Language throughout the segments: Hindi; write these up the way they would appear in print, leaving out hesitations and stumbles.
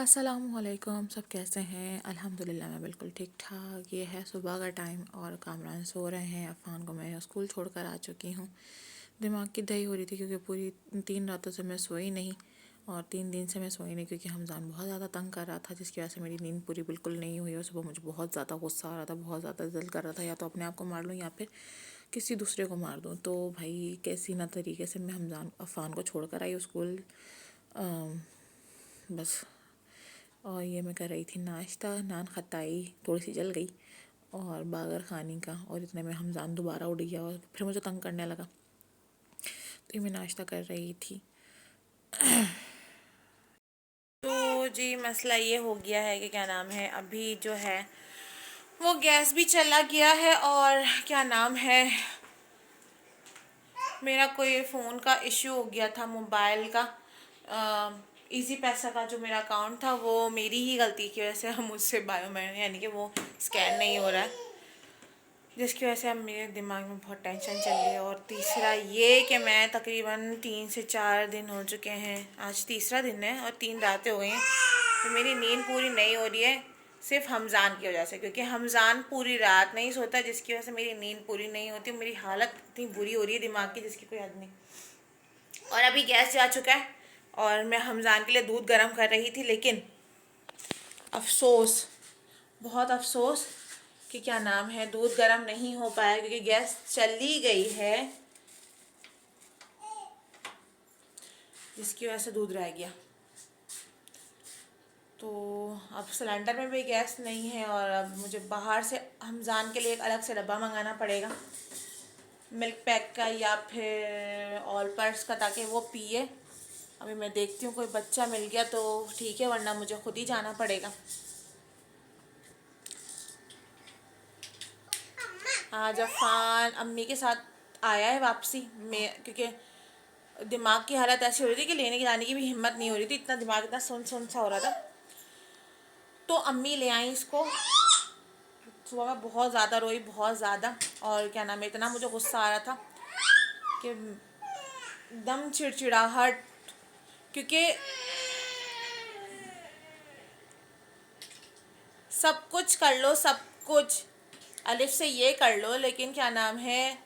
अस्सलामुअलैकुम। सब कैसे हैं? अल्हम्दुलिल्लाह मैं बिल्कुल ठीक ठाक। ये है सुबह का टाइम और कामरान सो रहे हैं। अफ़ान को मैं स्कूल छोड़कर आ चुकी हूँ। दिमाग की दही हो रही थी क्योंकि पूरी 3 रातों से मैं सोई नहीं और 3 दिन से मैं सोई नहीं क्योंकि हमज़ान बहुत ज़्यादा तंग कर रहा था, जिसकी वजह से मेरी नींद पूरी बिल्कुल नहीं हुई। और सुबह मुझे बहुत ज़्यादा गुस्सा आ रहा था, बहुत ज़्यादा दिल कर रहा था या तो अपने आप को मार लूँ या फिर किसी दूसरे को मार दूँ। तो भाई कैसी ना तरीके से मैं हमज़ान अफ़ान को छोड़ कर आई स्कूल। बस। और ये मैं कर रही थी नाश्ता, नान खताई थोड़ी सी जल गई और बागर खानी का, और इतने में हमज़ान दोबारा उठ गया और फिर मुझे तंग करने लगा। तो ये मैं नाश्ता कर रही थी। तो जी मसला ये हो गया है कि क्या नाम है, अभी जो है वो गैस भी चला गया है और क्या नाम है, मेरा कोई फ़ोन का इश्यू हो गया था, मोबाइल का इजी पैसा का जो मेरा अकाउंट था वो मेरी ही गलती की वजह से मुझसे बायोमेट्रिक यानी कि वो स्कैन नहीं हो रहा है, जिसकी वजह से अब मेरे दिमाग में बहुत टेंशन चल रही है। और तीसरा ये कि मैं तकरीबन 3 से 4 दिन हो चुके हैं, आज तीसरा दिन है और 3 रातें हो गई हैं, तो मेरी नींद पूरी नहीं हो रही है सिर्फ हमज़ान की वजह से, क्योंकि हमज़ान पूरी रात नहीं सोता, जिसकी वजह से मेरी नींद पूरी नहीं होती। मेरी हालत इतनी बुरी हो रही है दिमाग की जिसकी कोई हद नहीं। और अभी गैस जा चुका है और मैं हमज़ान के लिए दूध गर्म कर रही थी, लेकिन अफसोस, बहुत अफसोस कि क्या नाम है, दूध गर्म नहीं हो पाया क्योंकि गैस चली गई है, जिसकी वजह से दूध रह गया। तो अब सिलेंडर में भी गैस नहीं है और अब मुझे बाहर से हमज़ान के लिए एक अलग से डब्बा मंगाना पड़ेगा, मिल्क पैक का या फिर ऑल पर्स का, ताकि वो पिए। अभी मैं देखती हूँ कोई बच्चा मिल गया तो ठीक है, वरना मुझे खुद ही जाना पड़ेगा। आज अफ़ान अम्मी के साथ आया है वापसी में, क्योंकि दिमाग की हालत ऐसी हो रही थी कि लेने की जाने की भी हिम्मत नहीं हो रही थी, इतना दिमाग इतना सुन सुन सा हो रहा था। तो अम्मी ले आई इसको। सुबह में बहुत ज़्यादा रोई, बहुत ज़्यादा, और क्या नाम है, इतना मुझे गुस्सा आ रहा था कि एकदम चिड़चिड़ाहट, क्योंकि सब कुछ कर लो, सब कुछ अलिफ से ये कर लो, लेकिन क्या नाम है,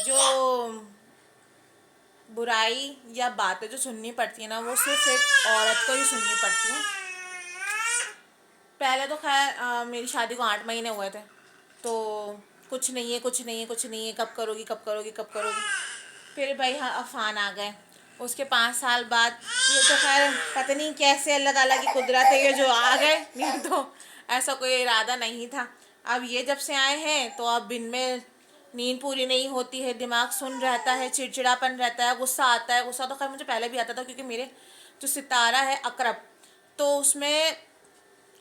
जो बुराई या बातें जो सुननी पड़ती है ना, वो सिर्फ एक औरत को ही सुननी पड़ती है। पहले तो खैर मेरी शादी को 8 महीने हुए थे, तो कुछ नहीं है, कुछ नहीं है, कुछ नहीं है, कब करोगी, कब करोगी, कब करोगी। फिर भाई हाँ अफ़ान आ गए, उसके 5 साल बाद। ये तो खैर पता नहीं कैसे अल्लाह ताला की कुदरत है, ये जो आ गए, नहीं तो ऐसा कोई इरादा नहीं था। अब ये जब से आए हैं तो अब दिन में नींद पूरी नहीं होती है, दिमाग सुन रहता है, चिड़चिड़ापन रहता है, गुस्सा आता है। गुस्सा तो खैर मुझे पहले भी आता था, क्योंकि मेरे जो सितारा है अकरब, तो उसमें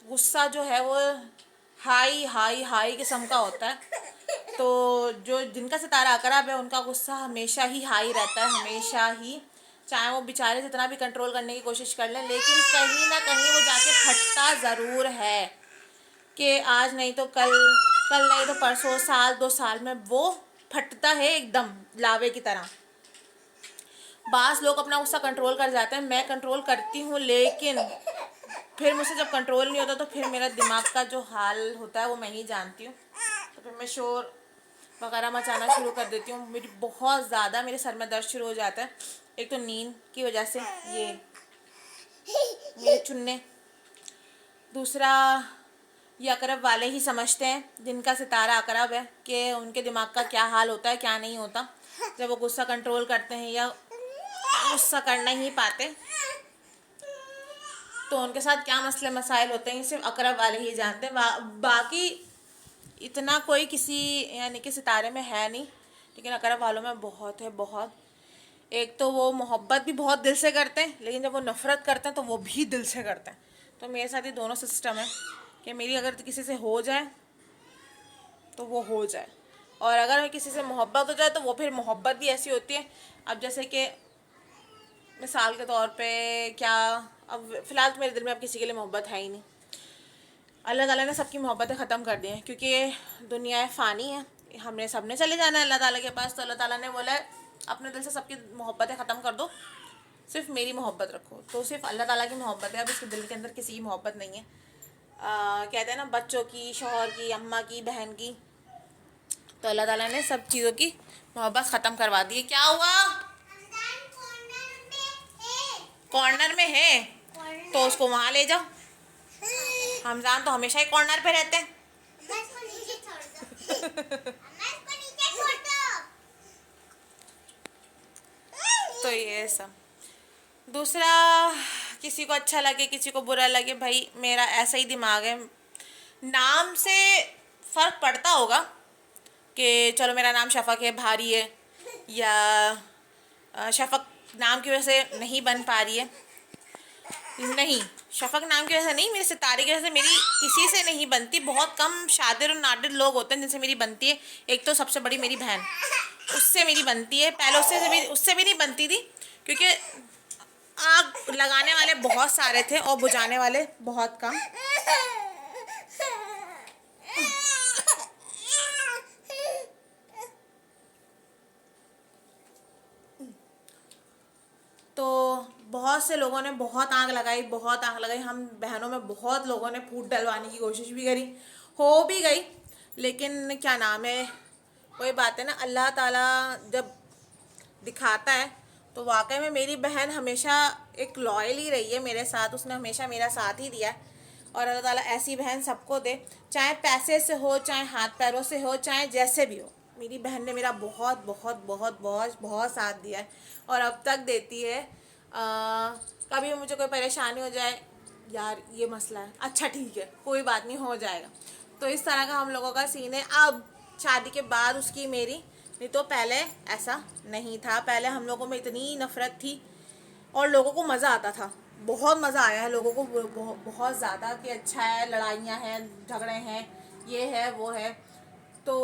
गुस्सा जो है वो हाई हाई हाई किस्म का होता है। तो जो जिनका सितारा अकरब है उनका गुस्सा हमेशा ही हाई रहता है, हमेशा ही, चाहे वो बेचारे जितना भी कंट्रोल करने की कोशिश कर लें, लेकिन कहीं ना कहीं वो जाके फटता ज़रूर है, कि आज नहीं तो कल, कल नहीं तो परसों, साल 2 साल में वो फटता है एकदम लावे की तरह। बास लोग अपना गुस्सा कंट्रोल कर जाते हैं, मैं कंट्रोल करती हूँ, लेकिन फिर मुझसे जब कंट्रोल नहीं होता तो फिर मेरा दिमाग का जो हाल होता है वो मैं ही जानती हूँ। तो फिर मैं शोर वगैरह मचाना शुरू कर देती हूँ। मेरी बहुत ज़्यादा मेरे सर में दर्द शुरू हो जाता है, एक तो नींद की वजह से, ये मेरे चुन्ने, दूसरा ये अकरब वाले ही समझते हैं जिनका सितारा अकरब है कि उनके दिमाग का क्या हाल होता है, क्या नहीं होता जब वो गुस्सा कंट्रोल करते हैं या गुस्सा कर नहीं पाते, तो उनके साथ क्या मसले मसाइल होते हैं सिर्फ अकरब वाले ही जानते हैं। बाकी इतना कोई किसी यानी कि सितारे में है नहीं, लेकिन अकरब वालों में बहुत है, बहुत। एक तो वो मोहब्बत भी बहुत दिल से करते हैं, लेकिन जब वो नफ़रत करते हैं तो वो भी दिल से करते हैं। तो मेरे साथ ये दोनों सिस्टम है कि मेरी अगर किसी से हो जाए तो वो हो जाए, और अगर मैं किसी से मोहब्बत हो जाए तो वो फिर मोहब्बत भी ऐसी होती है। अब जैसे कि मिसाल के तौर पे क्या, अब फ़िलहाल तो मेरे दिल में अब किसी के लिए मोहब्बत है ही नहीं। अल्लाह ताला ने सबकी मोहब्बतें ख़त्म कर दी हैं, क्योंकि दुनिया फ़ानी है, हमने सब ने चले जाना है अल्लाह ताला के पास। तो अल्लाह ताला ने बोला है अपने दिल से सबकी मोहब्बतें ख़त्म कर दो, सिर्फ मेरी मोहब्बत रखो। तो सिर्फ अल्लाह ताला की मोहब्बत है, अब इसके दिल के अंदर किसी की मोहब्बत नहीं है। कहते हैं ना, बच्चों की, शौहर की, अम्मा की, बहन की, तो अल्लाह ताला ने सब चीज़ों की मोहब्बत ख़त्म करवा दी है। क्या हुआ? कॉर्नर में है तो उसको वहाँ ले जाओ। हमजान तो हमेशा ही कॉर्नर पे रहते हैं। तो ये सब। दूसरा, किसी को अच्छा लगे किसी को बुरा लगे, भाई मेरा ऐसा ही दिमाग है। नाम से फ़र्क पड़ता होगा कि चलो मेरा नाम शफ़क़ है, भारी है, या शफ़क़ नाम की वजह से नहीं बन पा रही है। नहीं, शफ़क़ नाम की वजह से नहीं, मेरे सितारे की वजह से मेरी किसी से नहीं बनती। बहुत कम शादिर और नादिर लोग होते हैं जिनसे मेरी बनती है। एक तो सबसे बड़ी मेरी बहन, उससे मेरी बनती है। पहले उससे भी नहीं बनती थी, क्योंकि आग लगाने वाले बहुत सारे थे और बुझाने वाले बहुत कम। तो बहुत से लोगों ने बहुत आग लगाई। हम बहनों में बहुत लोगों ने फूट डलवाने की कोशिश भी करी, हो भी गई। लेकिन क्या नाम है, कोई बात है ना, अल्लाह ताला जब दिखाता है तो वाकई में मेरी बहन हमेशा एक लॉयल ही रही है मेरे साथ। उसने हमेशा मेरा साथ ही दिया है। और अल्लाह ताला ऐसी बहन सबको दे, चाहे पैसे से हो, चाहे हाथ पैरों से हो, चाहे जैसे भी हो। मेरी बहन ने मेरा बहुत बहुत बहुत बहुत बहुत साथ दिया है और अब तक देती है। कभी मुझे कोई परेशानी हो जाए, यार ये मसला है, अच्छा ठीक है कोई बात नहीं, हो जाएगा। तो इस तरह का हम लोगों का सीन है। अब शादी के बाद उसकी मेरी, नहीं तो पहले ऐसा नहीं था। पहले हम लोगों में इतनी नफ़रत थी और लोगों को मज़ा आता था। बहुत मज़ा आया है लोगों को बहुत ज़्यादा, कि अच्छा है, लड़ाइयाँ हैं, झगड़े हैं, ये है वो है। तो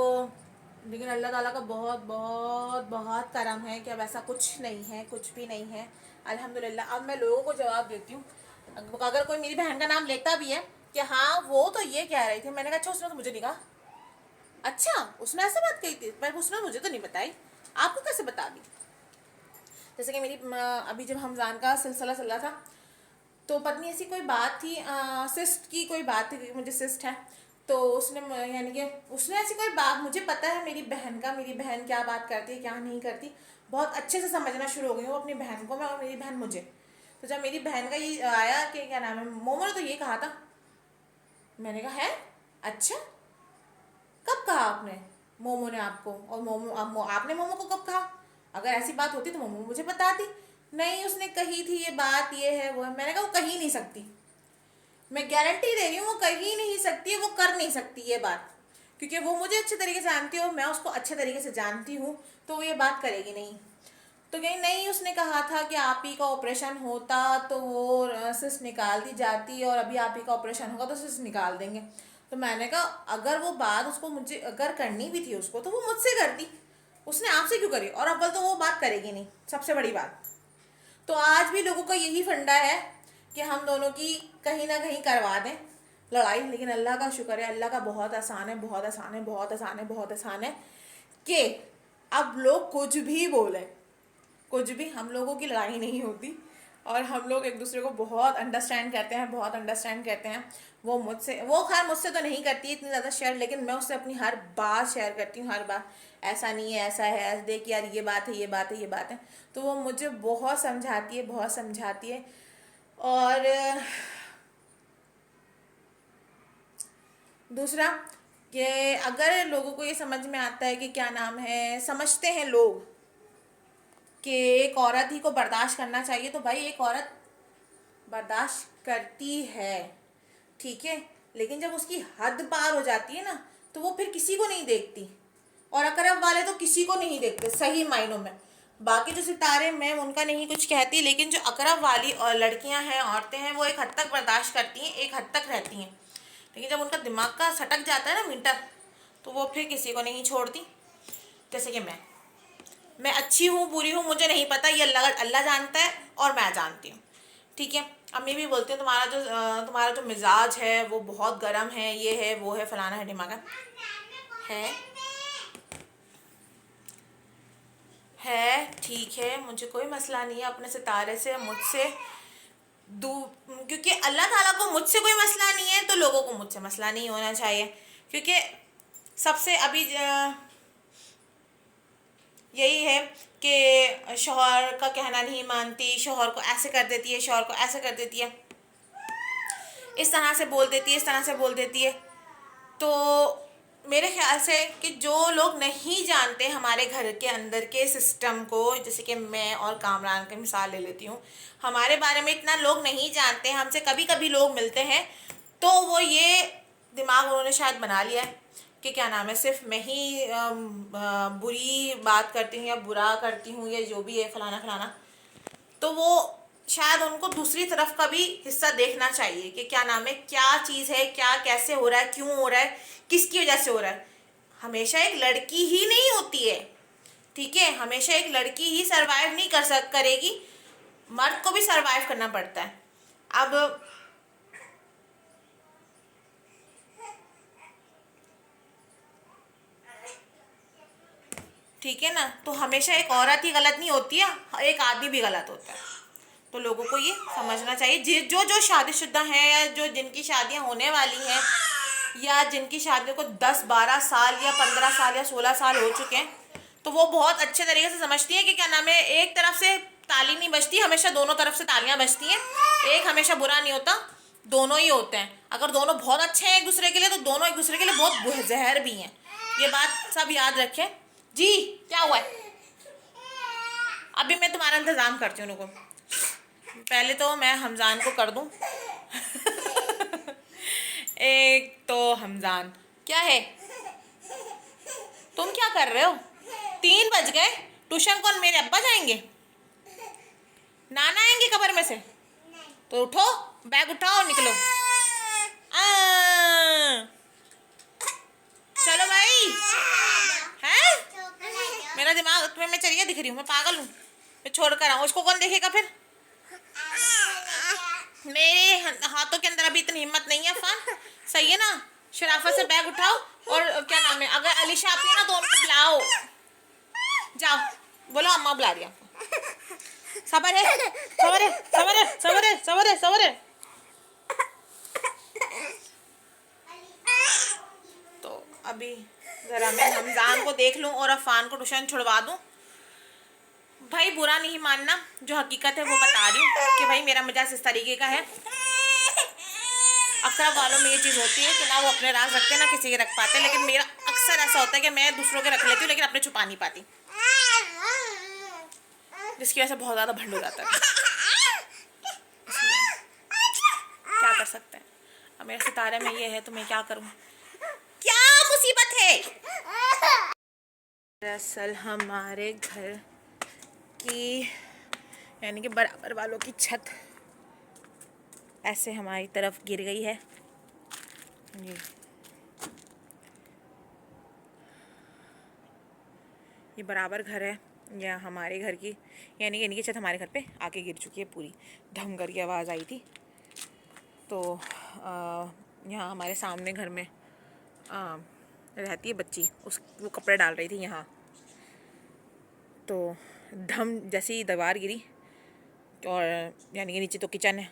लेकिन अल्लाह ताला का बहुत बहुत बहुत करम है कि अब ऐसा कुछ नहीं है, कुछ भी नहीं है, अल्हम्दुलिल्लाह। अब मैं लोगों को जवाब देती हूँ। अगर कोई मेरी बहन का नाम लेता भी है कि हाँ वो तो ये कह रही थी, मैंने कहा अच्छा उसने तो मुझे नहीं कहा। अच्छा उसने ऐसे बात कही थी, पर उसने मुझे तो नहीं बताई, आपको कैसे बता दी? जैसे कि मेरी अभी जब हमजान का सिलसिला चल रहा था, तो पत्नी ऐसी कोई बात थी, सिस्ट की कोई बात थी, क्योंकि मुझे सिस्ट है। तो उसने, यानी कि उसने ऐसी कोई बात, मुझे पता है मेरी बहन का, मेरी बहन क्या बात करती है क्या नहीं करती, बहुत अच्छे से समझना शुरू हो गई हूँ अपनी बहन को मैं, और मेरी बहन मुझे। तो जब मेरी बहन का ये आया कि क्या नाम है, मोमो ने तो ये कहा था, मैंने कहा है अच्छा, कब कहा आपने मोमो ने आपको? और आपने मोमो को कब कहा? अगर ऐसी बात होती तो मोमो मुझे बताती। नहीं उसने कही थी ये बात, ये है वो है। मैंने कहा वो कही नहीं सकती, मैं गारंटी दे रही हूँ वो कही नहीं सकती है, वो कर नहीं सकती ये बात, क्योंकि वो मुझे अच्छे तरीके से जानती है और मैं उसको अच्छे तरीके से जानती हूँ, तो वो ये बात करेगी नहीं। तो कहीं नहीं, उसने कहा था कि आप ही का ऑपरेशन होता तो वो सिस्ट निकाल दी जाती, और अभी आप ही का ऑपरेशन होगा तो सिस्ट निकाल देंगे। तो मैंने कहा अगर वो बात उसको मुझे अगर करनी भी थी उसको, तो वो मुझसे करती, उसने आपसे क्यों करी? और अव्वल तो वो बात करेगी नहीं, सबसे बड़ी बात। तो आज भी लोगों का यही फंडा है कि हम दोनों की कहीं ना कहीं करवा दें लड़ाई। लेकिन अल्लाह का शुक्र है, अल्लाह का बहुत आसान है, बहुत आसान है, बहुत आसान है, बहुत आसान है कि अब लोग कुछ भी बोले, कुछ भी, हम लोगों की लड़ाई नहीं होती और हम लोग एक दूसरे को बहुत अंडरस्टैंड करते हैं, बहुत अंडरस्टैंड करते हैं। वो खैर मुझसे तो नहीं करती इतनी ज़्यादा शेयर, लेकिन मैं उससे अपनी हर बात शेयर करती हूँ, हर बात। ऐसा नहीं है, ऐसा है, ऐसा देख यार ये बात है, ये बात है, ये बात है। तो वो मुझे बहुत समझाती है, बहुत समझाती है। और दूसरा कि अगर लोगों को ये समझ में आता है कि क्या नाम है, समझते हैं लोग कि एक औरत ही को बर्दाश्त करना चाहिए, तो भाई एक औरत बर्दाश्त करती है, ठीक है, लेकिन जब उसकी हद पार हो जाती है ना, तो वो फिर किसी को नहीं देखती, और अकरब वाले तो किसी को नहीं देखते सही मायनों में। बाकी जो सितारे, मैं उनका नहीं कुछ कहती, लेकिन जो अकरब वाली और लड़कियां हैं, औरतें हैं, वो एक हद तक बर्दाश्त करती हैं, एक हद तक रहती हैं। लेकिन जब उनका दिमाग का सटक जाता है ना मीटर, तो वो फिर किसी को नहीं छोड़ती। जैसे कि मैं अच्छी हूँ बुरी हूँ मुझे नहीं पता, ये अल्लाह जानता है और मैं जानती हूँ, ठीक है। अम्मी भी बोलती हैं तुम्हारा जो मिजाज है वो बहुत गर्म है, ये है वो है, फलाना है ढिमाका है। ठीक है, मुझे कोई मसला नहीं है अपने सितारे से, मुझसे क्योंकि अल्लाह ताला को मुझसे कोई मसला नहीं है तो लोगों को मुझसे मसला नहीं होना चाहिए। क्योंकि सबसे अभी यही है कि शौहर का कहना नहीं मानती, शौहर को ऐसे कर देती है, शौहर को ऐसे कर देती है, इस तरह से बोल देती है, इस तरह से बोल देती है। तो मेरे ख्याल से कि जो लोग नहीं जानते हमारे घर के अंदर के सिस्टम को, जैसे कि मैं और कामरान की मिसाल ले लेती हूँ, हमारे बारे में इतना लोग नहीं जानते, हमसे कभी कभी लोग मिलते हैं तो वो ये दिमाग उन्होंने शायद बना लिया है कि क्या नाम है, सिर्फ मैं ही बुरी बात करती हूँ या बुरा करती हूँ या जो भी है फलाना फलाना। तो वो शायद उनको दूसरी तरफ का भी हिस्सा देखना चाहिए कि क्या नाम है, क्या चीज़ है, क्या कैसे हो रहा है, क्यों हो रहा है, किसकी वजह से हो रहा है। हमेशा एक लड़की ही नहीं होती है, ठीक है, हमेशा एक लड़की ही सरवाइव नहीं करेगी, मर्द को भी सरवाइव करना पड़ता है। अब ठीक है ना, तो हमेशा एक औरत ही गलत नहीं होती है, एक आदमी भी गलत होता है। तो लोगों को ये समझना चाहिए, जो जो शादीशुदा हैं या जो जिनकी शादियां होने वाली हैं या जिनकी शादियों को 10-12 साल या 15 साल या 16 साल हो चुके हैं, तो वो बहुत अच्छे तरीके से समझती हैं कि क्या नाम है, एक तरफ से ताली नहीं बजती, हमेशा दोनों तरफ से तालियां बजती हैं। एक हमेशा बुरा नहीं होता, दोनों ही होते हैं। अगर दोनों बहुत अच्छे हैं एक दूसरे के लिए तो दोनों एक दूसरे के लिए बहुत जहर भी हैं। ये बात सब याद रखें। जी क्या हुआ है? अभी मैं तुम्हारा इंतज़ाम करती हूँ, रुको। पहले तो मैं हमजान को कर दूं। एक तो हमजान क्या है, तुम क्या कर रहे हो? 3 बज गए, ट्यूशन कौन, मेरे अब्बा जाएंगे? नाना आएंगे कब्र में से? तो उठो, बैग उठाओ, निकलो। चलो भाई। हैं? मेरा दिमाग तुम्हें मैं चलिए दिख रही हूँ, मैं पागल हूँ? मैं छोड़ कर आऊँ, उसको कौन देखेगा फिर? मेरे हाथों के अंदर अभी इतनी हिम्मत नहीं है अफान, सही है ना? शराफत से बैग उठाओ और क्या नाम है, अगर अलीशा आती है ना तो उनको बुलाओ, जाओ बोलो अम्मा बुला रही आपको। सबर है, सबर है, सबर है, सबर है, सबर है, सबर है। तो अभी जरा मैं हमजान को देख लूं और अफान को ट्यूशन छुड़वा दूं। भाई बुरा नहीं मानना, जो हकीकत है वो बता रही हूँ कि भाई मेरा मिजाज इस तरीके का है। अक्सर वालों में ये चीज़ होती है कि ना वो अपने राज रखते ना किसी के रख पाते, लेकिन मेरा अक्सर ऐसा होता है कि मैं दूसरों के रख लेती हूँ लेकिन अपने छुपा नहीं पाती, जिसकी वजह से बहुत ज़्यादा भंड हो जाता है। क्या कर सकते हैं, अब मेरे सितारे में ये है तो मैं क्या करूँ, क्या मुसीबत है। दरअसल हमारे घर की यानी कि बराबर वालों की छत ऐसे हमारी तरफ गिर गई है। जी ये बराबर घर है या हमारे घर की, यानी कि इनकी छत हमारे घर पे आके गिर चुकी है पूरी, धम कर की आवाज़ आई थी। तो यहाँ हमारे सामने घर में रहती है बच्ची, वो कपड़े डाल रही थी यहाँ, तो धम जैसी ही दीवार गिरी और यानी कि नीचे तो किचन है।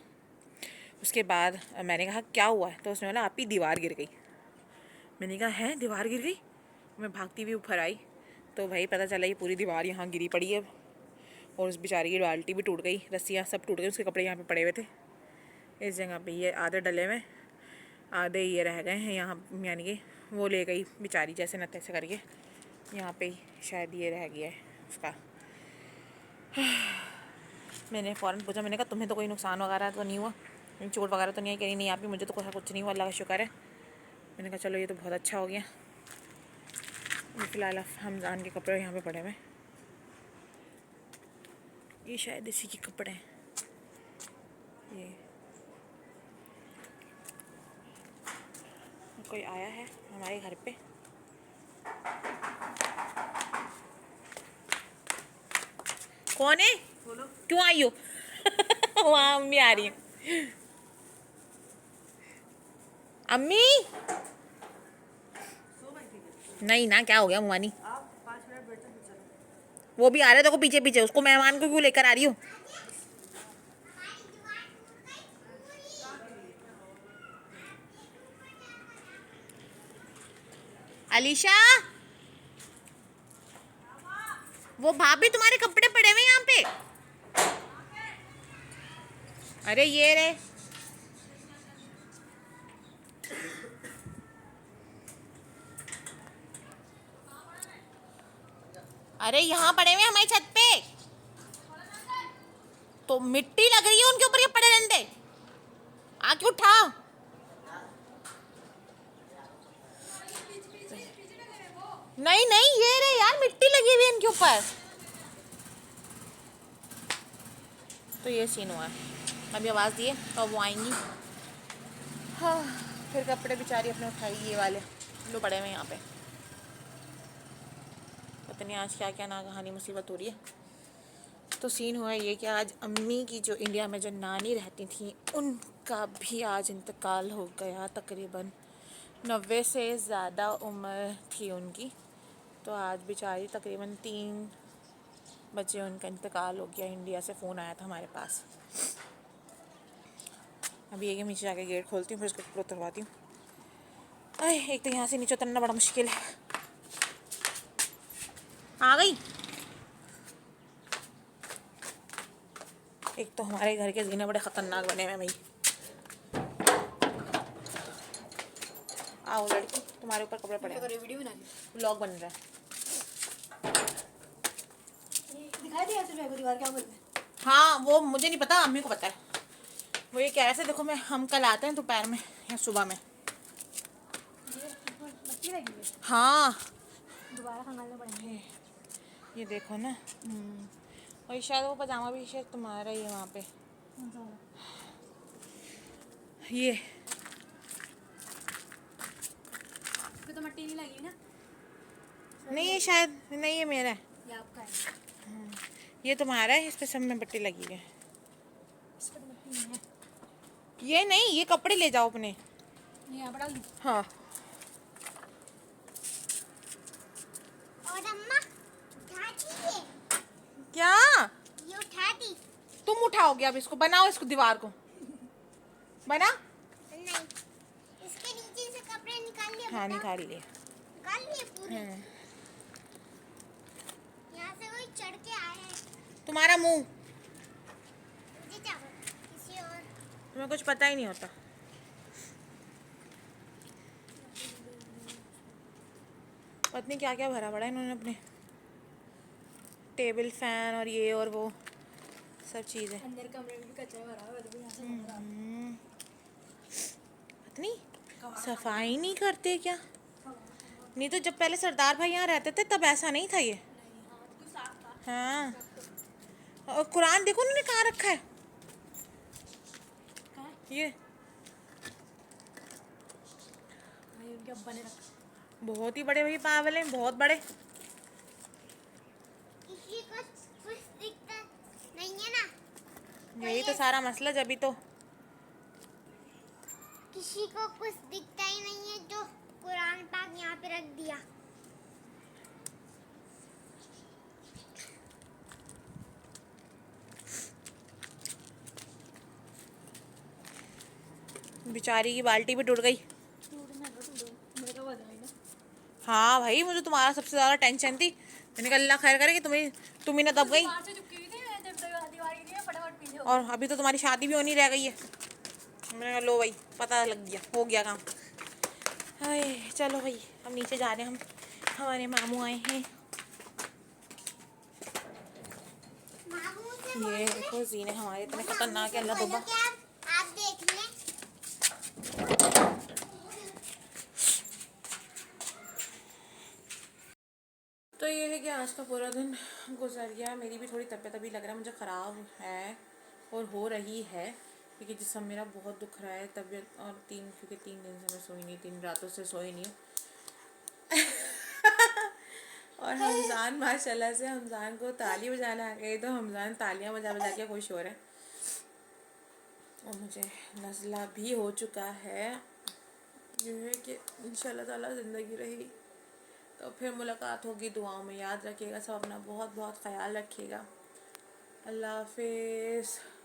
उसके बाद मैंने कहा क्या हुआ है, तो उसने बोला आप ही दीवार गिर गई। मैंने कहा है दीवार गिर गई? मैं भागती हुई ऊपर आई तो भाई पता चला ये पूरी दीवार यहाँ गिरी पड़ी है और उस बेचारी की बाल्टी भी टूट गई, रस्सियाँ सब टूट गई, उसके कपड़े यहाँ पे पड़े हुए थे इस जगह पे, ये आधे डले में आधे ये रह गए हैं यहाँ, यानी कि वो ले गई बेचारी जैसे न तैसे करके, यहाँ पे शायद ये रह गया है उसका। मैंने फ़ौरन पूछा, मैंने कहा तुम्हें तो कोई नुकसान वगैरह तो नहीं हुआ, चोट वगैरह तो नहीं है? कहीं नहीं आप ही, मुझे तो कुछ नहीं हुआ, अल्लाह का शुक्र है। मैंने कहा चलो ये तो बहुत अच्छा हो गया। फ़िलहाल हमजान के कपड़े यहाँ पे पड़े हुए, ये शायद इसी के कपड़े हैं। ये कोई आया है हमारे घर पे, कौन है? बोलो क्यों आई हो? वहाँ अम्मी आ रही है। अम्मी नहीं ना, क्या हो गया मुआनी? वो भी आ रहे देखो पीछे पीछे, उसको मेहमान को क्यों लेकर आ रही हो? अलीशा, वो भाभी तुम्हारे कपड़े पड़े हुए यहाँ पे। अरे ये रे, अरे यहाँ पड़े हुए हमारी छत पे, तो मिट्टी लग रही है उनके ऊपर, ये पड़े रहने दे, आके उठा। नहीं नहीं, ये रे यार, मिट्टी लगी हुई है इनके ऊपर। तो ये सीन हुआ है, अभी आवाज़ दिए तो वो आएंगी। हाँ, फिर कपड़े बेचारी अपने उठाएगी, ये वाले लो पड़े हुए यहाँ पे। पता नहीं आज क्या क्या ना कहानी मुसीबत हो रही है। तो सीन हुआ ये कि आज अम्मी की जो इंडिया में जो नानी रहती थी, उनका भी आज इंतकाल हो गया। तकरीबन 90 से ज़्यादा उम्र थी उनकी। तो आज बेचारी तकरीबन 3 बजे उनका इंतकाल हो गया। इंडिया से फ़ोन आया था हमारे पास। अभी एक नीचे जाके गेट खोलती हूँ, फिर उसको कपड़े उतरवाती हूँ। अरे एक तो यहाँ से नीचे उतरना बड़ा मुश्किल है। आ गई। एक तो हमारे घर के जीने बड़े ख़तरनाक बने हुए भाई। आओ लड़की, तुम्हारे ऊपर कपड़े पड़े हैं। वीडियो बना रही, व्लॉग बन रहा है। दिखाई दिया सिर्फ दीवार, क्या बोलते हैं? हाँ वो मुझे नहीं पता, अम्मी को पता है। वो ये कैसे देखो, मैं हम कल आते हैं दोपहर में या सुबह में। हाँ दोबारा खंगालना पड़ेगा। ये देखो ना। और शायद वो पजामा भी शायद तुम्हारा ही है वहाँ पे। ये तो मट्टी नहीं लगी ना? नहीं ये शायद नहीं, ये मेरा है। ये आपका है। ये तुम्हारा है, इस पे सब में मट्टी लगी है। इस पे तो मट्टी नहीं है। ये नहीं, ये कपड़े ले जाओ अपने। यहाँ पर डाल दूँ? हाँ। और अम्मा उठा दी। क्या? ये उठा दी। तुम उठाओगे अब इसको, बनाओ इसको, दीवार को बना। नहीं, इसके नीचे से कपड़े निकाल लिए। हाँ निकाल लिए, निकाल लिए पूरे। यहाँ से कोई चढ़ के आया है। तुम्हारा मुंह, मुझे क्या पता, किसी और, तुम्हें कुछ पता ही नहीं होता। पता नहीं क्या क्या भरा पड़ा है इन्होंने अपने, टेबल फैन और ये और वो सब चीज़ें। अंदर कमरे में भी कचरा भरा हुआ है। पता नहीं सफाई नहीं करते क्या? नहीं तो जब पहले सरदार भाई यहाँ रहते थे तब ऐसा नहीं था ये। हाँ, और कुरान देखो उन्होंने कहाँ रखा है। ये बहुत ही बड़े भाई पागल हैं, बहुत बड़े। किसी को कुछ दिखता नहीं है ना, यही तो सारा मसला। जब भी तो किसी को कुछ दिखता ही नहीं है, जो कुरान पाक यहाँ पे रख दिया। बेचारी की बाल्टी भी टूट गई। हाँ भाई, मुझे तुम्हारा सबसे ज़्यादा टेंशन थी। मैंने कहा अल्लाह खैर करे कि तुम ही ना दब गई। और अभी तो तुम्हारी शादी भी होनी रह गई है। मैंने कहा लो भाई, पता लग गया, हो गया काम। हाय चलो भाई, हम नीचे जा रहे हैं। हम हमारे मामू आए हैं। ये देखो जीने हमारे इतने खतरनाक है, अल्लाह तौबा। आप देख लें। तो ये है कि आज का पूरा दिन गुजर गया। मेरी भी थोड़ी तबीयत अभी लग रहा है मुझे ख़राब है और हो रही है, क्योंकि जिसम मेरा बहुत दुख रहा है तबीयत। और क्योंकि 3 दिन से मैं सोई नहीं, 3 रातों से सोई नहीं हूँ। और हमजान माशाल्लाह से, हमजान को ताली बजाना आ गई, तो हमजान तालियां बजा बजा के खुश हो रहे हैं। और मुझे नज़ला भी हो चुका है। ये है कि इंशाल्लाह ताला ज़िंदगी रही तो फिर मुलाकात होगी, दुआओं में याद रखिएगा, सब अपना बहुत बहुत ख्याल रखिएगा। अल्लाह हाफिज़।